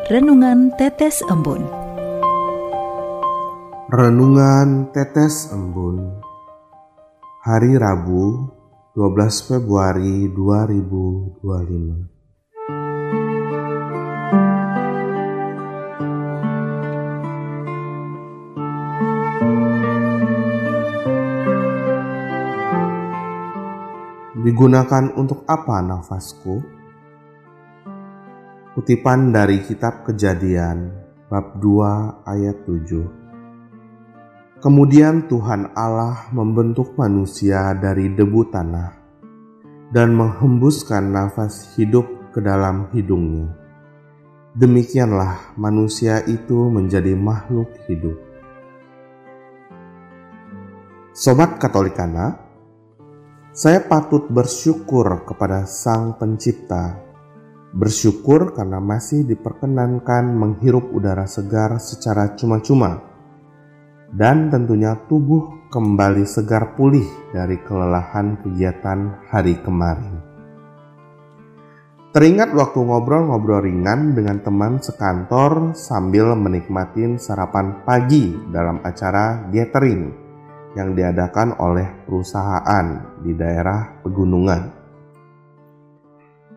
Renungan Tetes Embun. Renungan Tetes Embun. Hari Rabu, 12 Februari 2025. Digunakan untuk apa nafasku? Kutipan dari kitab Kejadian, bab 2 ayat 7. Kemudian Tuhan Allah membentuk manusia dari debu tanah dan menghembuskan nafas hidup ke dalam hidungnya. Demikianlah manusia itu menjadi makhluk hidup. Sobat Katolikana, saya patut bersyukur kepada Sang Pencipta. Bersyukur karena masih diperkenankan menghirup udara segar secara cuma-cuma. Dan tentunya tubuh kembali segar pulih dari kelelahan kegiatan hari kemarin. Teringat waktu ngobrol-ngobrol ringan dengan teman sekantor sambil menikmati sarapan pagi dalam acara gathering yang diadakan oleh perusahaan di daerah pegunungan.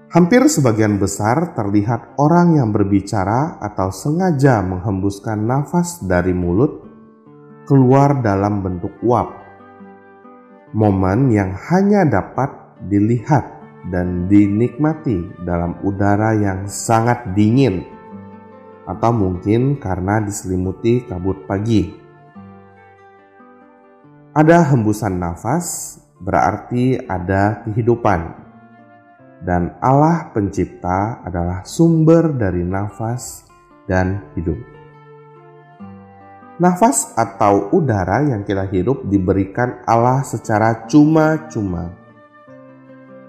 Hampir sebagian besar terlihat orang yang berbicara atau sengaja menghembuskan nafas dari mulut keluar dalam bentuk uap. Momen yang hanya dapat dilihat dan dinikmati dalam udara yang sangat dingin, atau mungkin karena diselimuti kabut pagi. Ada hembusan nafas, berarti ada kehidupan. Dan Allah Pencipta adalah sumber dari nafas dan hidup. Nafas atau udara yang kita hirup diberikan Allah secara cuma-cuma.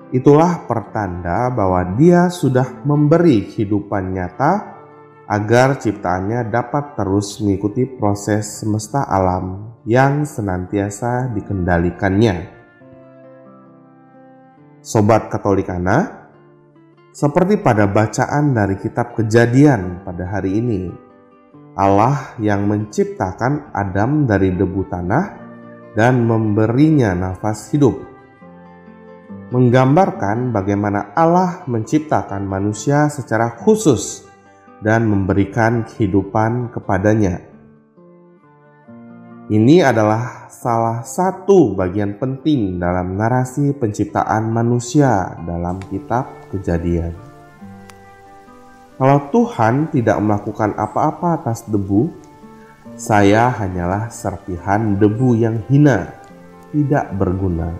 Itulah pertanda bahwa Dia sudah memberi kehidupan nyata agar ciptaannya dapat terus mengikuti proses semesta alam yang senantiasa dikendalikannya. Sobat Katolikana, seperti pada bacaan dari kitab Kejadian pada hari ini, Allah yang menciptakan Adam dari debu tanah dan memberinya nafas hidup, menggambarkan bagaimana Allah menciptakan manusia secara khusus dan memberikan kehidupan kepadanya. Ini adalah salah satu bagian penting dalam narasi penciptaan manusia dalam kitab Kejadian. Kalau Tuhan tidak melakukan apa-apa atas debu, saya hanyalah serpihan debu yang hina, tidak berguna.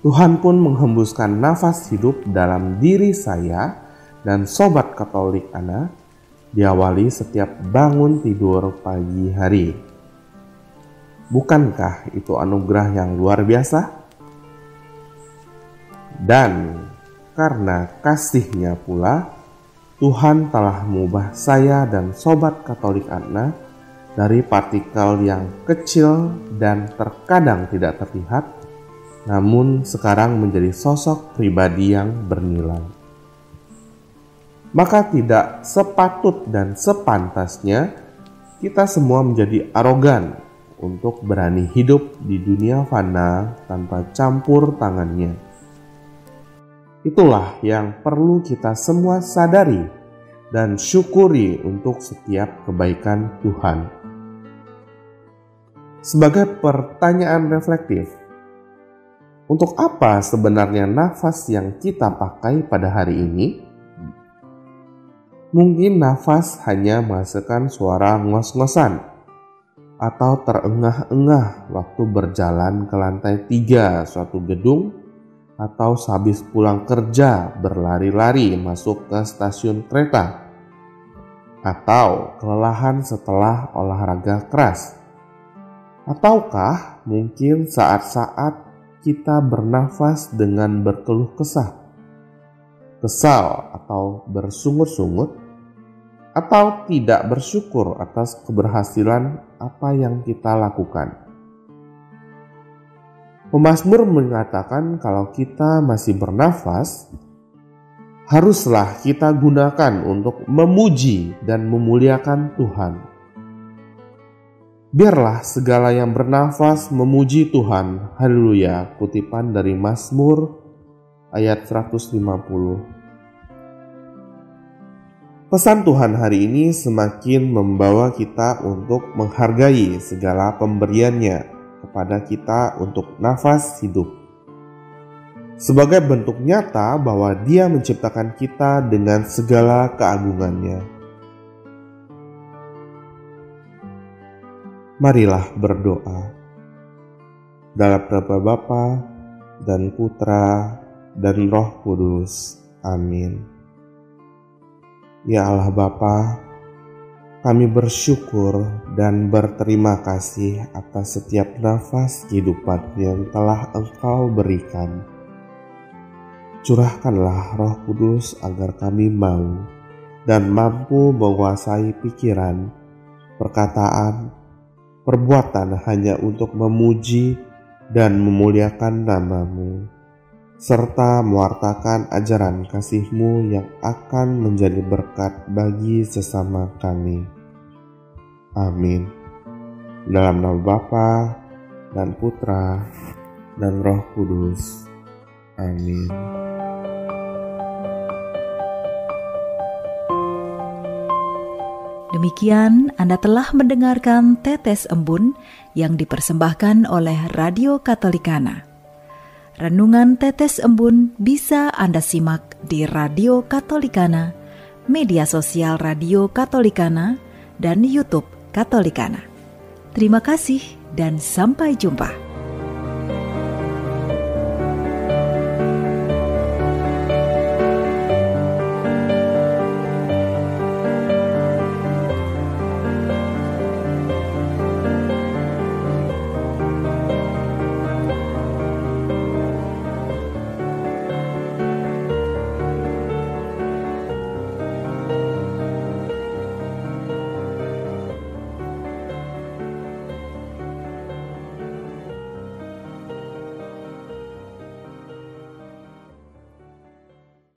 Tuhan pun menghembuskan nafas hidup dalam diri saya dan Sobat Katolik Ana diawali setiap bangun tidur pagi hari. Bukankah itu anugerah yang luar biasa? Dan karena kasih-Nya pula, Tuhan telah mengubah saya dan Sobat Katolik Ana dari partikel yang kecil dan terkadang tidak terlihat, namun sekarang menjadi sosok pribadi yang bernilai. Maka tidak sepatut dan sepantasnya kita semua menjadi arogan untuk berani hidup di dunia fana tanpa campur tangannya. Itulah yang perlu kita semua sadari dan syukuri untuk setiap kebaikan Tuhan. Sebagai pertanyaan reflektif, untuk apa sebenarnya nafas yang kita pakai pada hari ini? Mungkin nafas hanya menghasilkan suara ngos-ngosan atau terengah-engah waktu berjalan ke lantai 3 suatu gedung, atau sehabis pulang kerja berlari-lari masuk ke stasiun kereta, atau kelelahan setelah olahraga keras. Ataukah mungkin saat-saat kita bernafas dengan berkeluh kesah, kesal atau bersungut-sungut, atau tidak bersyukur atas keberhasilan apa yang kita lakukan. Pemazmur mengatakan kalau kita masih bernafas, haruslah kita gunakan untuk memuji dan memuliakan Tuhan. Biarlah segala yang bernafas memuji Tuhan. Haleluya. Kutipan dari Mazmur ayat 150. Pesan Tuhan hari ini semakin membawa kita untuk menghargai segala pemberiannya kepada kita untuk nafas hidup. Sebagai bentuk nyata bahwa Dia menciptakan kita dengan segala keagungannya. Marilah berdoa. Dalam nama Bapa dan Putra dan Roh Kudus. Amin. Ya Allah Bapa, kami bersyukur dan berterima kasih atas setiap nafas kehidupan yang telah Engkau berikan. Curahkanlah Roh Kudus agar kami mau dan mampu menguasai pikiran, perkataan, perbuatan hanya untuk memuji dan memuliakan nama-Mu, serta mewartakan ajaran kasih-Mu yang akan menjadi berkat bagi sesama kami. Amin. Dalam nama Bapa dan Putra dan Roh Kudus. Amin. Demikian Anda telah mendengarkan Tetes Embun yang dipersembahkan oleh Radio Katolikana. Renungan Tetes Embun bisa Anda simak di Radio Katolikana, media sosial Radio Katolikana, dan YouTube Katolikana. Terima kasih dan sampai jumpa.